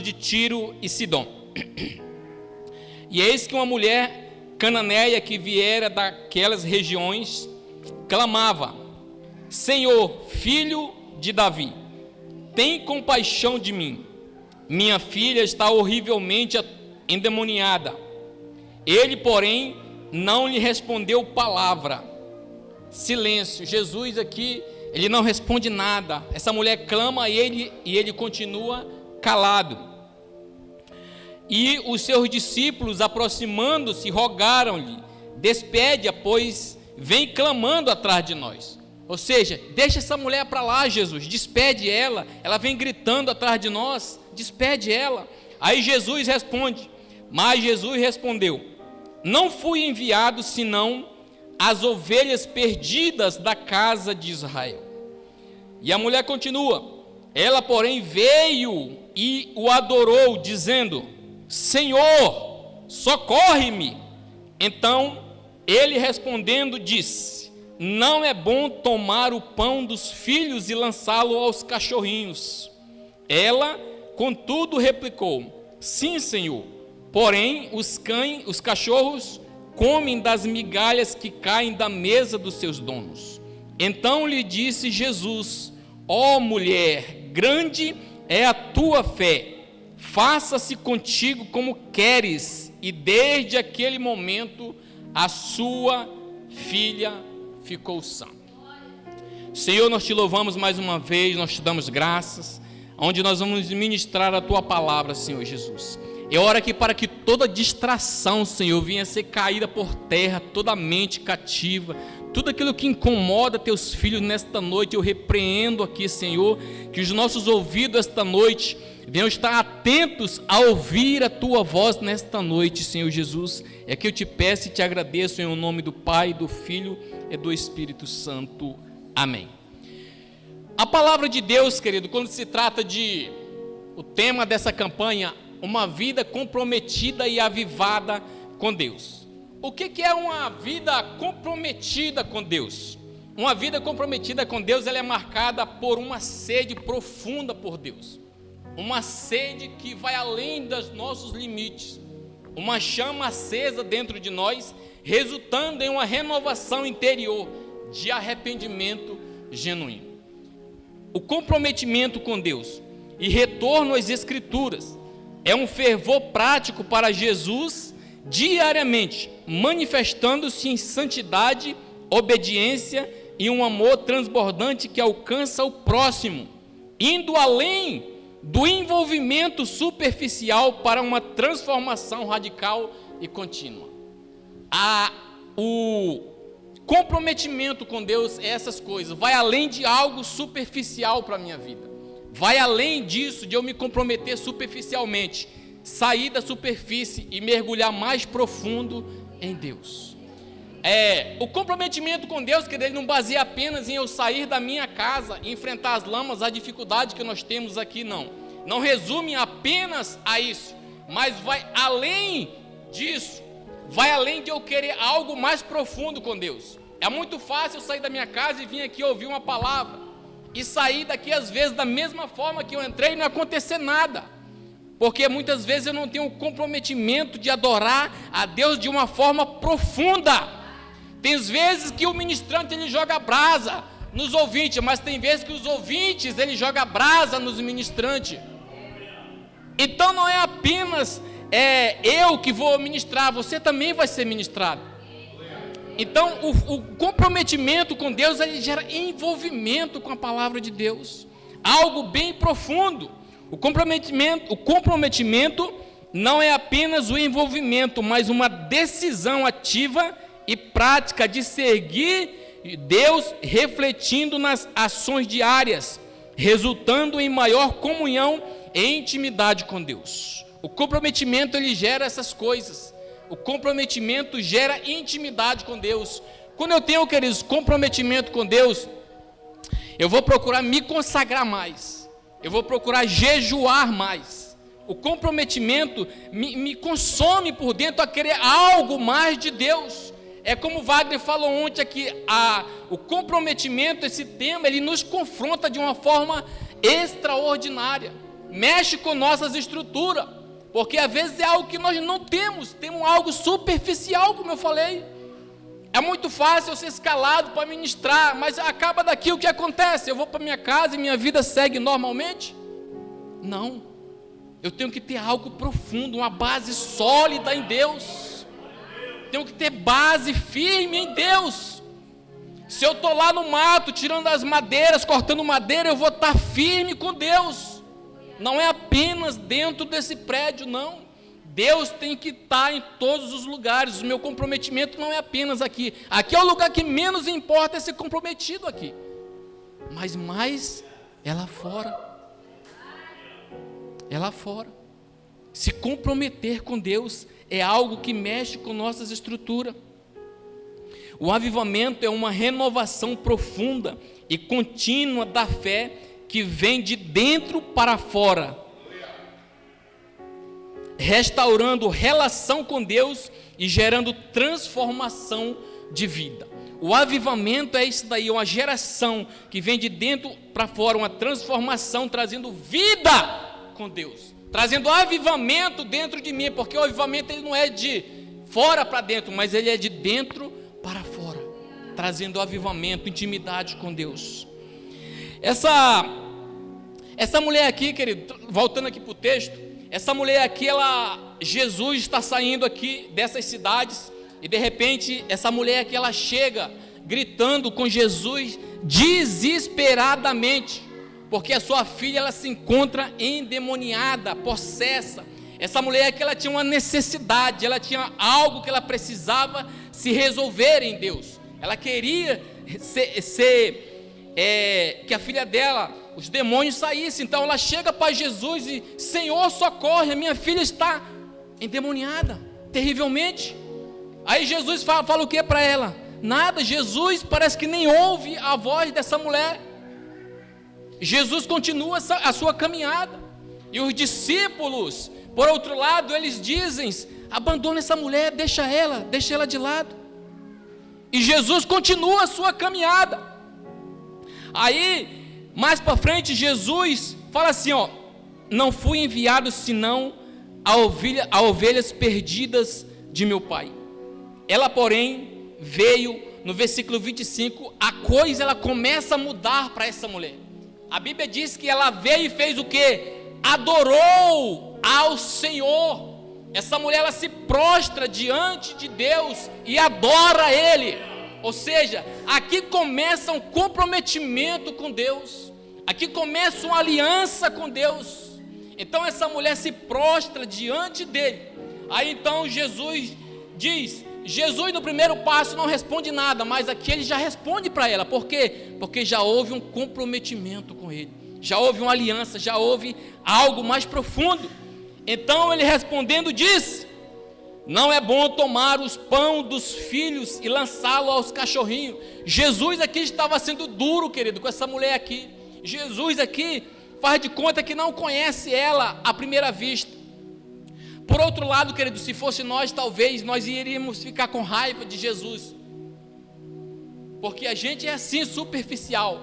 de Tiro e Sidom. E eis que uma mulher cananeia que viera daquelas regiões clamava: Senhor, filho de Davi, tem compaixão de mim, minha filha está horrivelmente endemoniada. Ele, porém, não lhe respondeu palavra. Silêncio. Jesus aqui, ele não responde nada. Essa mulher clama e ele continua calado. E os seus discípulos, aproximando-se, rogaram-lhe: despede-a, pois vem clamando atrás de nós. Ou seja, deixa essa mulher para lá, Jesus, despede ela, ela vem gritando atrás de nós, despede ela. Aí Jesus responde, mas Jesus respondeu: não fui enviado senão as ovelhas perdidas da casa de Israel. E a mulher continua, ela porém veio e o adorou, dizendo: Senhor, socorre-me. Então ele respondendo disse: não é bom tomar o pão dos filhos e lançá-lo aos cachorrinhos. Ela, contudo, replicou: sim, Senhor, porém os cachorros comem das migalhas que caem da mesa dos seus donos. Então lhe disse Jesus: ó mulher, grande é a tua fé, faça-se contigo como queres. E desde aquele momento a sua filha ficou sã. Senhor, nós te louvamos mais uma vez, nós te damos graças, onde nós vamos ministrar a tua palavra, Senhor Jesus. É hora aqui para que toda distração, Senhor, venha a ser caída por terra, toda mente cativa, tudo aquilo que incomoda teus filhos nesta noite, eu repreendo aqui, Senhor, que os nossos ouvidos esta noite venham estar atentos a ouvir a tua voz nesta noite, Senhor Jesus. É que eu te peço e te agradeço em nome do Pai, do Filho e do Espírito Santo. Amém. A palavra de Deus, querido, quando se trata de o tema dessa campanha, uma vida comprometida e avivada com Deus. O que é uma vida comprometida com Deus? Uma vida comprometida com Deus, ela é marcada por uma sede profunda por Deus. Uma sede que vai além dos nossos limites. Uma chama acesa dentro de nós, resultando em uma renovação interior de arrependimento genuíno. O comprometimento com Deus e retorno às Escrituras é um fervor prático para Jesus diariamente, manifestando-se em santidade, obediência e um amor transbordante que alcança o próximo, indo além do envolvimento superficial para uma transformação radical e contínua. O comprometimento com Deus é essas coisas, vai além de algo superficial para a minha vida, vai além disso, de eu me comprometer superficialmente, sair da superfície e mergulhar mais profundo em Deus. O comprometimento com Deus, que ele não baseia apenas em eu sair da minha casa e enfrentar as lamas, a dificuldade que nós temos aqui, não resume apenas a isso, mas vai além disso, vai além de eu querer algo mais profundo com Deus. É muito fácil eu sair da minha casa e vir aqui ouvir uma palavra, e sair daqui às vezes da mesma forma que eu entrei e não acontecer nada, porque muitas vezes eu não tenho o comprometimento de adorar a Deus de uma forma profunda. Tem vezes que o ministrante ele joga brasa nos ouvintes, mas tem vezes que os ouvintes ele joga brasa nos ministrantes. Então não é apenas eu que vou ministrar, você também vai ser ministrado. Então o comprometimento com Deus ele gera envolvimento com a palavra de Deus, algo bem profundo. O comprometimento não é apenas o envolvimento, mas uma decisão ativa e prática de seguir Deus, refletindo nas ações diárias, resultando em maior comunhão e intimidade com Deus. O comprometimento ele gera essas coisas. O comprometimento gera intimidade com Deus. Quando eu tenho, queridos, comprometimento com Deus, eu vou procurar me consagrar mais, eu vou procurar jejuar mais. O comprometimento me consome por dentro a querer algo mais de Deus. É como o Wagner falou ontem aqui, o comprometimento, esse tema, ele nos confronta de uma forma extraordinária. mexe com nossas estruturas, porque às vezes é algo que nós não temos algo superficial, como eu falei. É muito fácil eu ser escalado para ministrar, mas acaba daqui o que acontece? Eu vou para minha casa e minha vida segue normalmente? Não, eu tenho que ter algo profundo, uma base sólida em Deus, tenho que ter base firme em Deus. Se eu estou lá no mato, tirando as madeiras, cortando madeira, eu vou estar firme com Deus, não é apenas dentro desse prédio, não. Deus tem que estar em todos os lugares. O meu comprometimento não é apenas aqui. Aqui é o lugar que menos importa, é ser comprometido aqui, mas mais é lá fora. É lá fora. Se comprometer com Deus é algo que mexe com nossas estruturas. O avivamento é uma renovação profunda e contínua da fé que vem de dentro para fora, restaurando relação com Deus e gerando transformação de vida. O avivamento é isso daí, uma geração que vem de dentro para fora, uma transformação, trazendo vida com Deus, trazendo avivamento dentro de mim, porque o avivamento ele não é de fora para dentro, mas ele é de dentro para fora, trazendo avivamento, intimidade com Deus. Essa mulher aqui, querido, voltando aqui para o texto, essa mulher aqui, Jesus está saindo aqui dessas cidades, e de repente, essa mulher aqui, ela chega gritando com Jesus, desesperadamente, porque a sua filha, ela se encontra endemoniada, possessa. Essa mulher aqui, ela tinha uma necessidade, ela tinha algo que ela precisava se resolver em Deus. Ela queria que a filha dela, os demônios saíssem. Então ela chega para Jesus e: Senhor, socorre, a minha filha está endemoniada, terrivelmente. Aí Jesus fala o que para ela? Nada. Jesus parece que nem ouve a voz dessa mulher. Jesus continua a sua caminhada, e os discípulos, por outro lado, eles dizem: abandona essa mulher, deixa ela de lado. E Jesus continua a sua caminhada. Aí, mais para frente, Jesus fala assim: não fui enviado senão a ovelhas perdidas de meu Pai. Ela, porém, veio, no versículo 25, a coisa ela começa a mudar para essa mulher. A Bíblia diz que ela veio e fez o quê? Adorou ao Senhor. Essa mulher, ela se prostra diante de Deus e adora Ele. Ou seja, aqui começa um comprometimento com Deus, aqui começa uma aliança com Deus. Então essa mulher se prostra diante dele. Aí então Jesus diz, Jesus no primeiro passo não responde nada, mas aqui ele já responde para ela. Por quê? Porque já houve um comprometimento com ele, já houve uma aliança, já houve algo mais profundo. Então ele respondendo disse: não é bom tomar os pão dos filhos e lançá-lo aos cachorrinhos. Jesus aqui estava sendo duro, querido, com essa mulher aqui. Jesus aqui faz de conta que não conhece ela à primeira vista. Por outro lado, querido, se fosse nós, talvez nós iríamos ficar com raiva de Jesus, porque a gente é assim, superficial.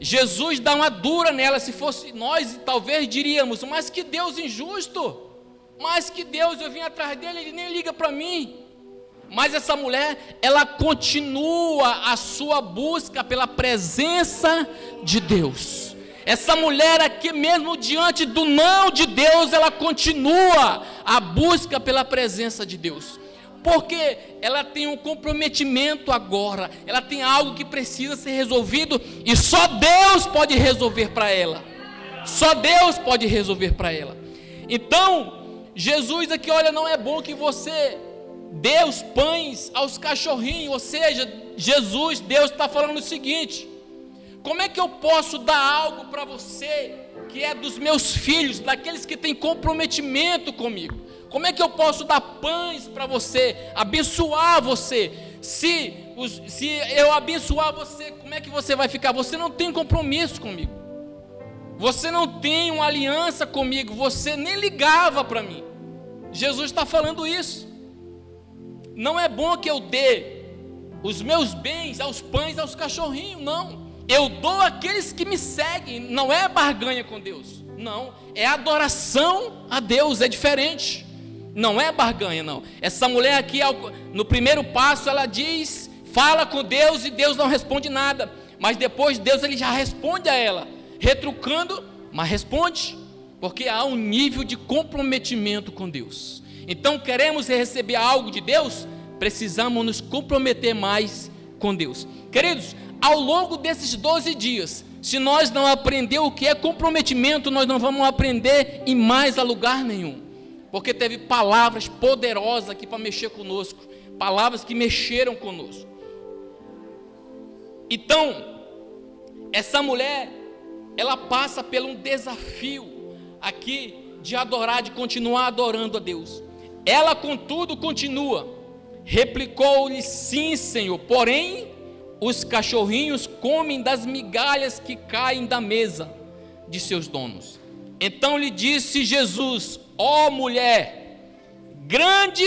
Jesus dá uma dura nela. Se fosse nós, talvez diríamos: mas que Deus injusto, mas que Deus, eu vim atrás dele, ele nem liga para mim. Mas essa mulher, ela continua a sua busca pela presença de Deus. Essa mulher aqui, mesmo diante do não de Deus, ela continua a busca pela presença de Deus, porque ela tem um comprometimento agora, ela tem algo que precisa ser resolvido, e só Deus pode resolver para ela, só Deus pode resolver para ela. Então, Jesus aqui, olha, não é bom que você dê os pães aos cachorrinhos. Ou seja, Deus está falando o seguinte: como é que eu posso dar algo para você que é dos meus filhos, daqueles que têm comprometimento comigo? Como é que eu posso dar pães para você, abençoar você? Se eu abençoar você, como é que você vai ficar? Você não tem compromisso comigo, você não tem uma aliança comigo, você nem ligava para mim. Jesus está falando isso. Não é bom que eu dê os meus bens aos pães, aos cachorrinhos, não. Eu dou àqueles que me seguem. Não é barganha com Deus, Não, é adoração a Deus, é diferente. Não é barganha, não. Essa mulher aqui, no primeiro passo, ela diz, fala com Deus e Deus não responde nada. Mas depois Deus ele já responde a ela, retrucando, mas responde, porque há um nível de comprometimento com Deus. Então, queremos receber algo de Deus, precisamos nos comprometer mais com Deus. Queridos, ao longo desses 12 dias, se nós não aprender o que é comprometimento, nós não vamos aprender em mais a lugar nenhum. Porque teve palavras poderosas aqui para mexer conosco, palavras que mexeram conosco. Então, essa mulher, ela passa por um desafio aqui de adorar, de continuar adorando a Deus. Ela, contudo, continua. Replicou-lhe: sim, Senhor, porém, os cachorrinhos comem das migalhas que caem da mesa de seus donos. Então lhe disse Jesus: ó mulher, grande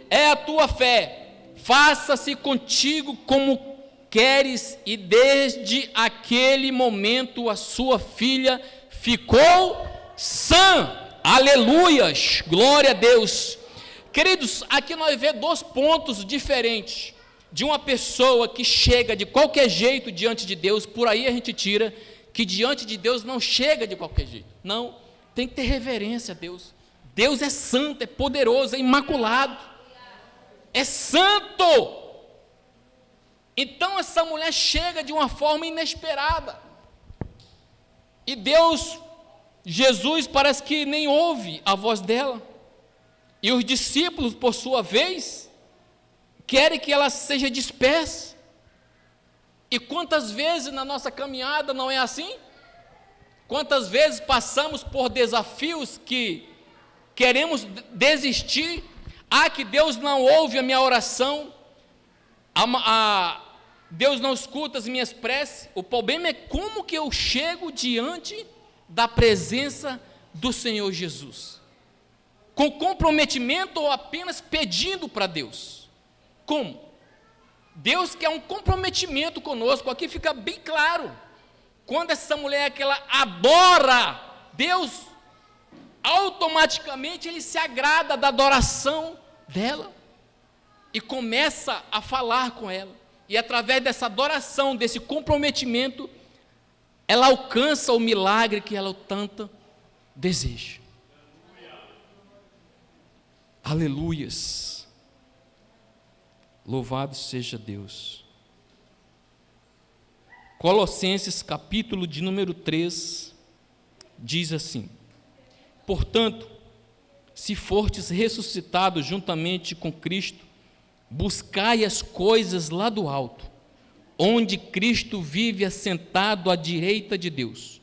é a tua fé, faça-se contigo como queres. E desde aquele momento a sua filha ficou sã. Aleluias, glória a Deus. Queridos, aqui nós vemos dois pontos diferentes de uma pessoa que chega de qualquer jeito diante de Deus. Por aí a gente tira que diante de Deus não chega de qualquer jeito. Não, tem que ter reverência a Deus. Deus é santo, é poderoso, é imaculado, é santo. Então essa mulher chega de uma forma inesperada. E Deus, Jesus, parece que nem ouve a voz dela. E os discípulos, por sua vez, querem que ela seja dispersa. E quantas vezes na nossa caminhada não é assim? Quantas vezes passamos por desafios que queremos desistir? Que Deus não ouve a minha oração, Deus não escuta as minhas preces. O problema é como que eu chego diante da presença do Senhor Jesus, com comprometimento ou apenas pedindo para Deus? Como? Deus quer um comprometimento conosco. Aqui fica bem claro, quando essa mulher que ela adora Deus, automaticamente ele se agrada da adoração dela e começa a falar com ela, e através dessa adoração, desse comprometimento, ela alcança o milagre que ela tanto deseja. Aleluias, louvado seja Deus. Colossenses capítulo de número 3 diz assim: portanto, se fortes ressuscitados juntamente com Cristo, buscai as coisas lá do alto, onde Cristo vive assentado à direita de Deus.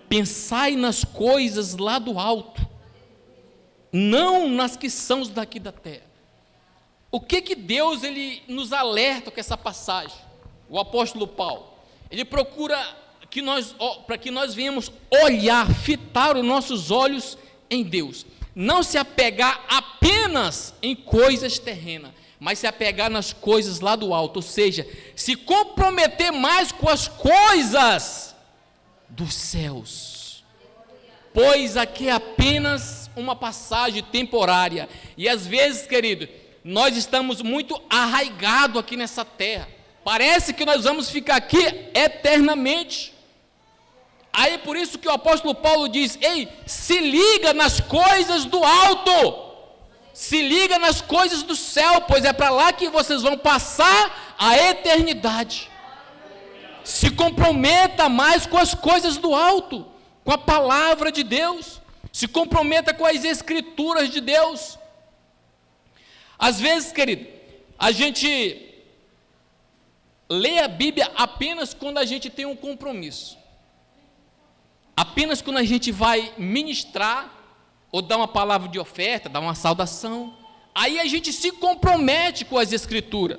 Pensai nas coisas lá do alto, não nas que são daqui da terra. O que Deus ele nos alerta com essa passagem? O apóstolo Paulo, ele procura para que nós venhamos olhar, fitar os nossos olhos em Deus, não se apegar apenas em coisas terrenas, mas se apegar nas coisas lá do alto, ou seja, se comprometer mais com as coisas dos céus, pois aqui é apenas uma passagem temporária. E às vezes, querido, nós estamos muito arraigados aqui nessa terra, parece que nós vamos ficar aqui eternamente. Aí por isso que o apóstolo Paulo diz: ei, se liga nas coisas do alto, se liga nas coisas do céu, pois é para lá que vocês vão passar a eternidade. Se comprometa mais com as coisas do alto, com a palavra de Deus, se comprometa com as escrituras de Deus. Às vezes, querido, a gente lê a Bíblia apenas quando a gente tem um compromisso, apenas quando a gente vai ministrar, ou dar uma palavra de oferta, dar uma saudação, aí a gente se compromete com as escrituras.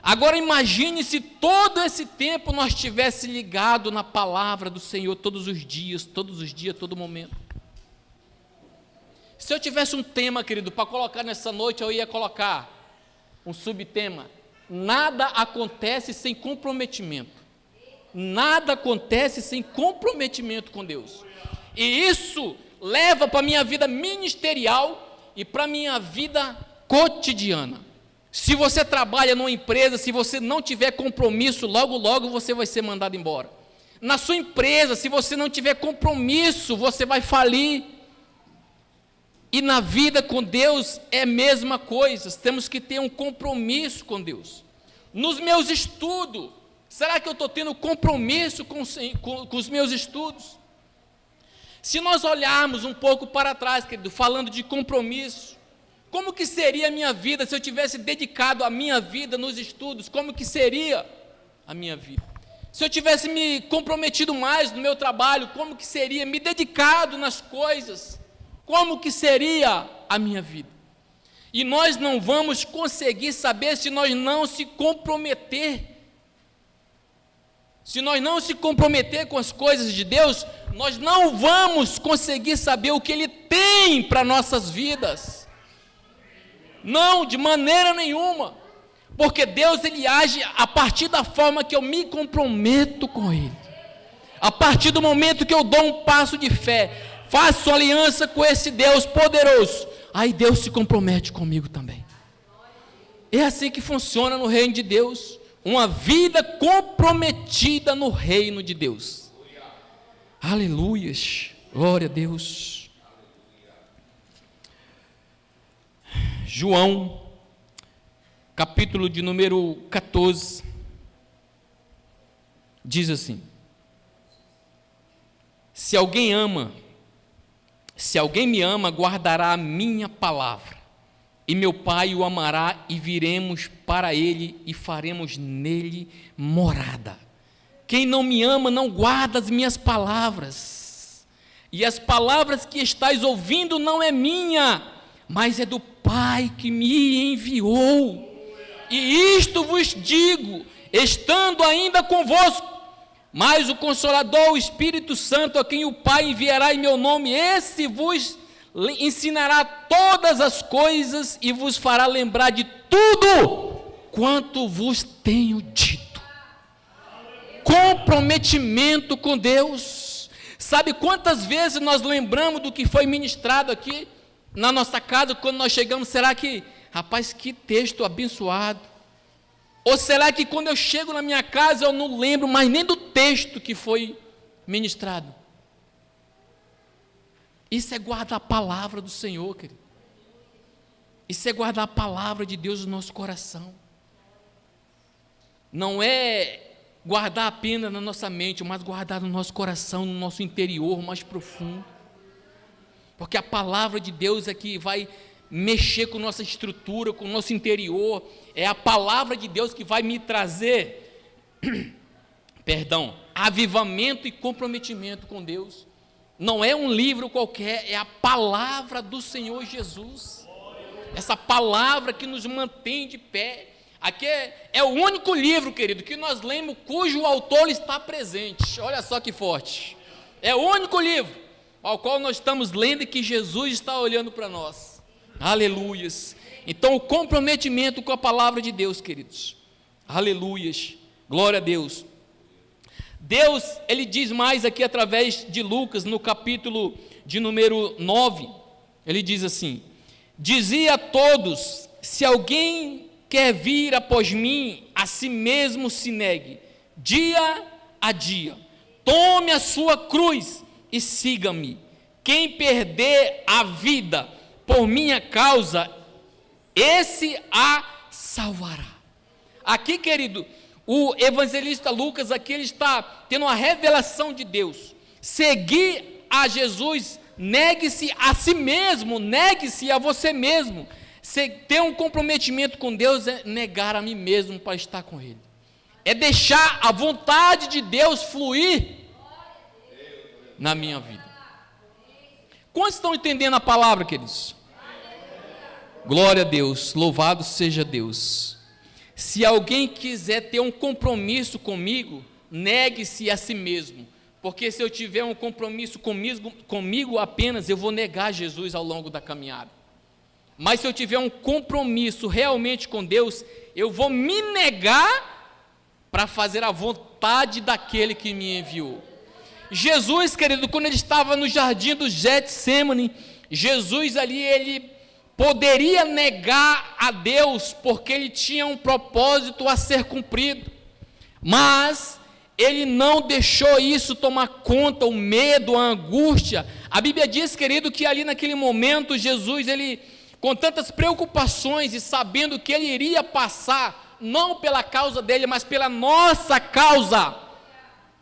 Agora imagine se todo esse tempo nós tivesse ligado na palavra do Senhor todos os dias, todo momento. Se eu tivesse um tema, querido, para colocar nessa noite, eu ia colocar um subtema: nada acontece sem comprometimento. Nada acontece sem comprometimento com Deus. E isso leva para a minha vida ministerial e para a minha vida cotidiana. Se você trabalha numa empresa, se você não tiver compromisso, logo, logo você vai ser mandado embora. Na sua empresa, se você não tiver compromisso, você vai falir. E na vida com Deus é a mesma coisa, temos que ter um compromisso com Deus. Nos meus estudos, será que eu estou tendo compromisso com os meus estudos? Se nós olharmos um pouco para trás, querido, falando de compromisso, como que seria a minha vida se eu tivesse dedicado a minha vida nos estudos? Como que seria a minha vida? Se eu tivesse me comprometido mais no meu trabalho, como que seria? Me dedicado nas coisas, como que seria a minha vida? E nós não vamos conseguir saber se nós não se comprometer. Se nós não se comprometer com as coisas de Deus, nós não vamos conseguir saber o que Ele tem para nossas vidas. Não, de maneira nenhuma. Porque Deus, Ele age a partir da forma que eu me comprometo com Ele. A partir do momento que eu dou um passo de fé, faço aliança com esse Deus poderoso, aí Deus se compromete comigo também. É assim que funciona no reino de Deus. Uma vida comprometida no reino de Deus. Aleluias, glória a Deus. João, capítulo de número 14, diz assim: se alguém me ama, guardará a minha palavra, e meu Pai o amará, e viremos para ele e faremos nele morada. Quem não me ama não guarda as minhas palavras, e as palavras que estáis ouvindo não é minha, mas é do Pai que me enviou. E isto vos digo, estando ainda convosco, mas o Consolador, o Espírito Santo, a quem o Pai enviará em meu nome, esse vos ensinará todas as coisas e vos fará lembrar de tudo quanto vos tenho dito. Comprometimento com Deus. Sabe quantas vezes nós lembramos do que foi ministrado aqui na nossa casa quando nós chegamos? Será que, rapaz, que texto abençoado? Ou será que quando eu chego na minha casa eu não lembro mais nem do texto que foi ministrado? Isso é guardar a palavra do Senhor, querido. Isso é guardar a palavra de Deus no nosso coração. Não é guardar apenas na nossa mente, mas guardar no nosso coração, no nosso interior mais profundo. Porque a palavra de Deus é que vai mexer com nossa estrutura, com o nosso interior. É a palavra de Deus que vai me trazer, avivamento e comprometimento com Deus. Não é um livro qualquer, é a palavra do Senhor Jesus. Essa palavra que nos mantém de pé. Aqui é o único livro, querido, que nós lemos cujo autor está presente. Olha só que forte. É o único livro ao qual nós estamos lendo e que Jesus está olhando para nós. Aleluias. Então, o comprometimento com a palavra de Deus, queridos. Aleluias. Glória a Deus. Deus, Ele diz mais aqui através de Lucas, no capítulo de número 9. Ele diz assim: dizia a todos: se alguém quer vir após mim, a si mesmo se negue, dia a dia. Tome a sua cruz e siga-me. Quem perder a vida por minha causa, esse a salvará. Aqui, querido, o evangelista Lucas, aqui ele está tendo uma revelação de Deus. Seguir a Jesus, negue-se a si mesmo, negue-se a você mesmo. Ter um comprometimento com Deus é negar a mim mesmo para estar com Ele. É deixar a vontade de Deus fluir na minha vida. Quantos estão entendendo a palavra, queridos? Glória a Deus, louvado seja Deus. Se alguém quiser ter um compromisso comigo, negue-se a si mesmo, porque se eu tiver um compromisso comigo apenas, eu vou negar Jesus ao longo da caminhada. Mas se eu tiver um compromisso realmente com Deus, eu vou me negar para fazer a vontade daquele que me enviou. Jesus, querido, quando ele estava no jardim do Getsêmani, Jesus ali, ele poderia negar a Deus, porque ele tinha um propósito a ser cumprido, mas ele não deixou isso tomar conta, o medo, a angústia. A Bíblia diz, querido, que ali naquele momento, Jesus, ele, com tantas preocupações e sabendo que ele iria passar, não pela causa dele, mas pela nossa causa,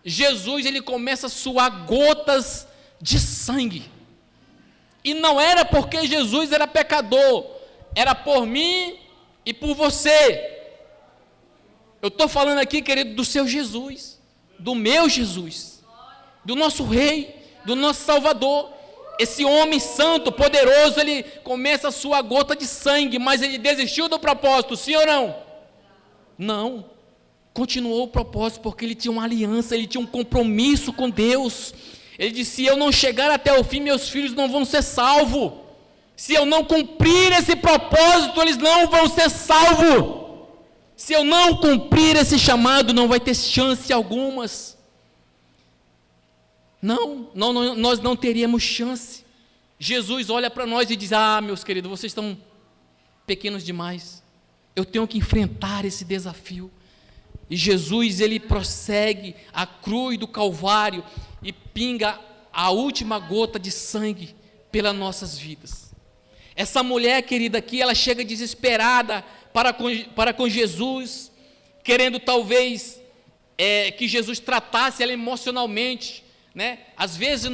Jesus, ele começa a suar gotas de sangue. E não era porque Jesus era pecador, era por mim e por você. Eu estou falando aqui, querido, do seu Jesus, do meu Jesus, do nosso Rei, do nosso Salvador. Esse homem santo, poderoso, ele começa a suar gota de sangue, mas ele desistiu do propósito, sim ou não? Não, continuou o propósito, porque ele tinha uma aliança, ele tinha um compromisso com Deus. Ele disse: se eu não chegar até o fim, meus filhos não vão ser salvos. Se eu não cumprir esse propósito, eles não vão ser salvos. Se eu não cumprir esse chamado, não vai ter chance algumas. Não, nós não teríamos chance. Jesus olha para nós e diz: ah, meus queridos, vocês estão pequenos demais. Eu tenho que enfrentar esse desafio. E Jesus, ele prossegue a cruz do Calvário e pinga a última gota de sangue pelas nossas vidas. Essa mulher, querida, aqui, ela chega desesperada para com Jesus, querendo talvez que Jesus tratasse ela emocionalmente, né? Às vezes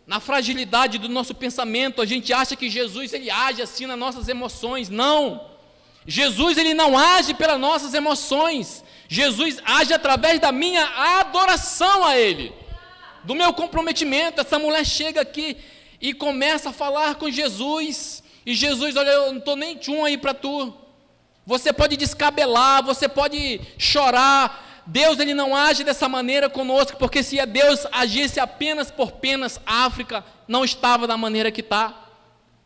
na fragilidade do nosso pensamento, a gente acha que Jesus, ele age assim nas nossas emoções. Não, Jesus, ele não age pelas nossas emoções. Jesus age através da minha adoração a Ele, do meu comprometimento. Essa mulher chega aqui e começa a falar com Jesus, e Jesus: olha, eu não estou nem tchum aí para tu, você pode descabelar, você pode chorar. Deus, ele não age dessa maneira conosco, porque se Deus agisse apenas por penas, a África não estava da maneira que está.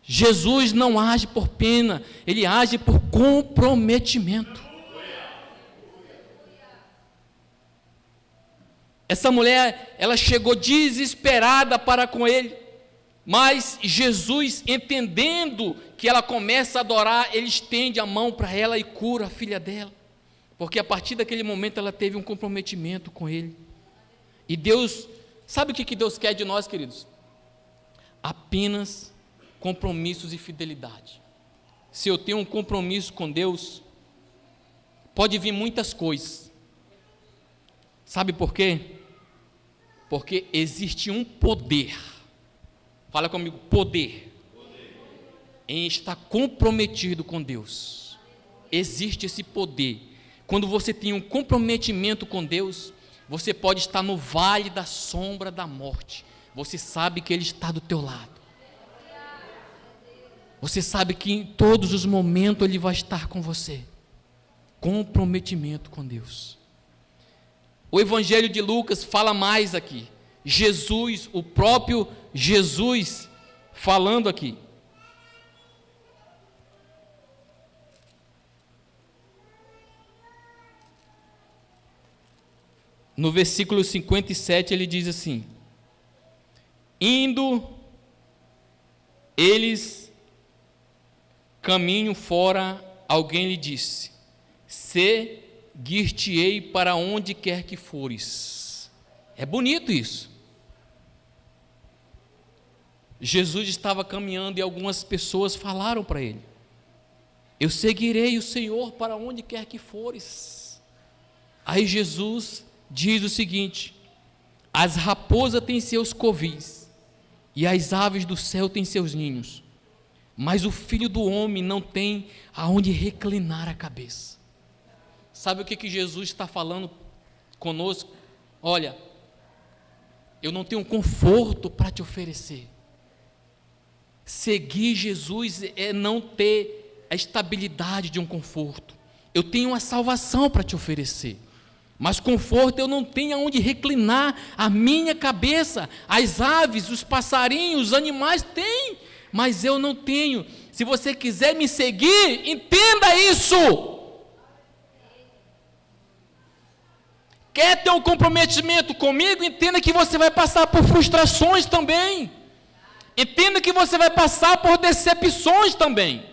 Jesus não age por pena, ele age por comprometimento. Essa mulher, ela chegou desesperada para com ele, mas Jesus, entendendo que ela começa a adorar, ele estende a mão para ela e cura a filha dela, porque a partir daquele momento ela teve um comprometimento com ele. E Deus, sabe o que Deus quer de nós, queridos? Apenas compromissos e fidelidade. Se eu tenho um compromisso com Deus, pode vir muitas coisas. Sabe por quê? Porque existe um poder, fala comigo, poder, em estar comprometido com Deus. Existe esse poder. Quando você tem um comprometimento com Deus, você pode estar no vale da sombra da morte, você sabe que Ele está do teu lado, você sabe que em todos os momentos Ele vai estar com você. Comprometimento com Deus. O Evangelho de Lucas fala mais aqui. Jesus, o próprio Jesus, falando aqui. No versículo 57 ele diz assim: indo eles caminho fora, alguém lhe disse: seguir-te-ei para onde quer que fores. É bonito isso. Jesus estava caminhando e algumas pessoas falaram para ele: eu seguirei o Senhor para onde quer que fores. Aí Jesus diz o seguinte: as raposas têm seus covis e as aves do céu têm seus ninhos, mas o Filho do Homem não tem aonde reclinar a cabeça. Sabe o que Jesus está falando conosco? Olha, eu não tenho conforto para te oferecer. Seguir Jesus é não ter a estabilidade de um conforto. Eu tenho uma salvação para te oferecer, mas conforto eu não tenho aonde reclinar a minha cabeça. As aves, os passarinhos, os animais têm, mas eu não tenho. Se você quiser me seguir, entenda isso. quer ter um comprometimento comigo, entenda que você vai passar por frustrações também. Entenda que você vai passar por decepções também.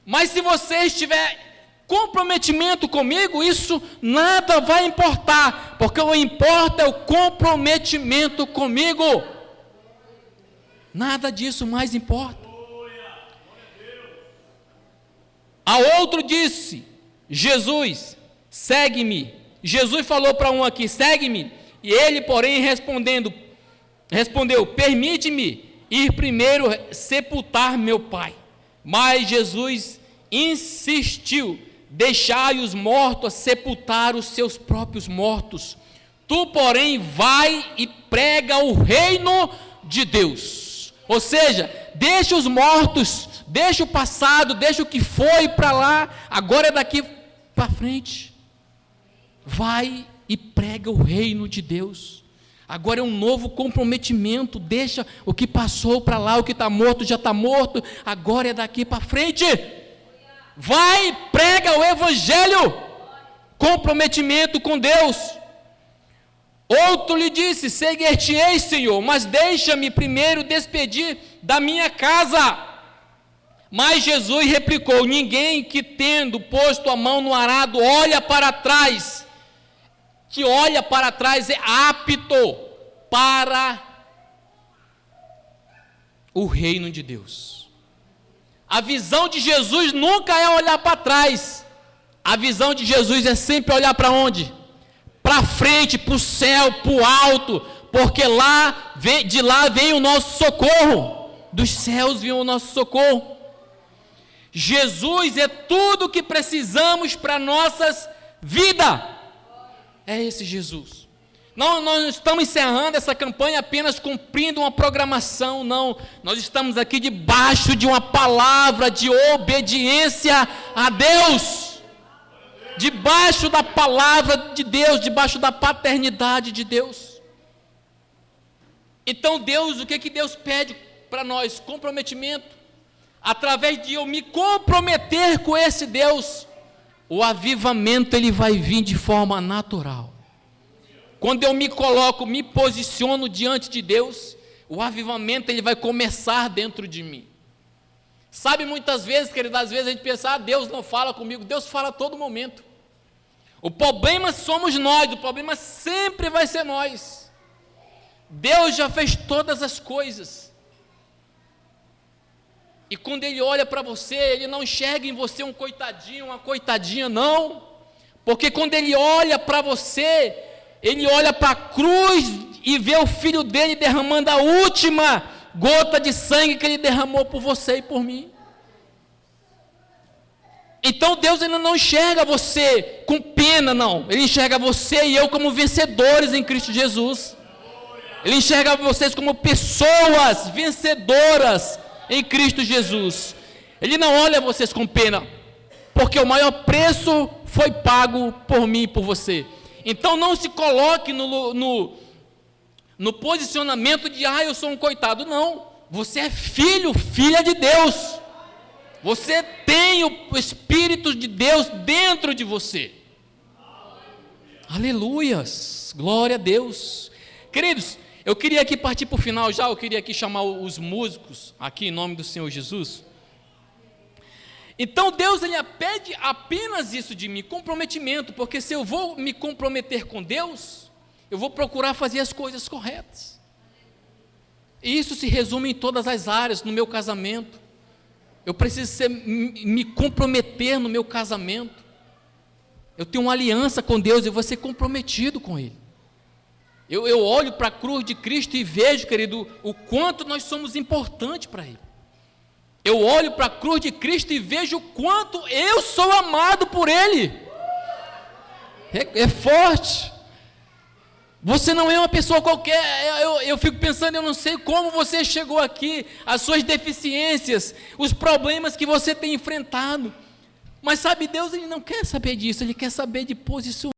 Mas se você estiver comprometimento comigo, isso nada vai importar, porque o que importa é o comprometimento comigo. Nada disso mais importa. A outro disse, Jesus, segue-me. Jesus falou para um aqui, segue-me. E ele, porém, respondeu, permite-me ir primeiro sepultar meu pai. Mas Jesus insistiu, deixai os mortos sepultar os seus próprios mortos. Tu, porém, vai e prega o reino de Deus. Ou seja, deixa os mortos, deixa o passado, deixa o que foi para lá, agora é daqui para frente. Vai e prega o reino de Deus. Agora é um novo comprometimento, deixa o que passou para lá, o que está morto já está morto, agora é daqui para frente. Vai, prega o evangelho, comprometimento com Deus. Outro lhe disse, seguir-te-ei, Senhor, mas deixa-me primeiro despedir da minha casa. Mas Jesus replicou, ninguém que tendo posto a mão no arado, olha para trás, que olha para trás é apto para o reino de Deus. A visão de Jesus nunca é olhar para trás. A visão de Jesus é sempre olhar para onde? Para frente, para o céu, para o alto, porque de lá vem o nosso socorro. Dos céus vem o nosso socorro. Jesus é tudo o que precisamos para a nossa vida. É esse Jesus. Não, nós não estamos encerrando essa campanha apenas cumprindo uma programação, não. Nós estamos aqui debaixo de uma palavra de obediência a Deus. Debaixo da palavra de Deus, debaixo da paternidade de Deus. Então Deus, o que Deus pede para nós? Comprometimento. Através de eu me comprometer com esse Deus, o avivamento ele vai vir de forma natural. Quando eu me coloco, me posiciono diante de Deus, o avivamento ele vai começar dentro de mim. Sabe, muitas vezes, querido, às vezes a gente pensa, Deus não fala comigo. Deus fala a todo momento. O problema somos nós, o problema sempre vai ser nós. Deus já fez todas as coisas. E quando Ele olha para você, Ele não enxerga em você um coitadinho, uma coitadinha, não. Porque quando Ele olha para você, Ele olha para a cruz e vê o Filho dele derramando a última gota de sangue que Ele derramou por você e por mim. Então Deus ainda não enxerga você com pena, não. Ele enxerga você e eu como vencedores em Cristo Jesus. Ele enxerga vocês como pessoas vencedoras em Cristo Jesus. Ele não olha vocês com pena, porque o maior preço foi pago por mim e por você. Então não se coloque no posicionamento de, eu sou um coitado. Não, você é filho, filha de Deus. Você tem o Espírito de Deus dentro de você. Aleluias, glória a Deus. Queridos, eu queria aqui partir para o final já, eu queria aqui chamar os músicos, aqui em nome do Senhor Jesus. Então Deus, Ele pede apenas isso de mim, comprometimento, porque se eu vou me comprometer com Deus, eu vou procurar fazer as coisas corretas. E isso se resume em todas as áreas, no meu casamento. Eu preciso me comprometer no meu casamento. Eu tenho uma aliança com Deus, eu vou ser comprometido com Ele. Eu olho para a cruz de Cristo e vejo, querido, o quanto nós somos importantes para Ele. Eu olho para a cruz de Cristo e vejo o quanto eu sou amado por Ele. É forte. Você não é uma pessoa qualquer. Eu fico pensando, eu não sei como você chegou aqui, as suas deficiências, os problemas que você tem enfrentado. Mas sabe, Deus Ele não quer saber disso, Ele quer saber de posicionamento.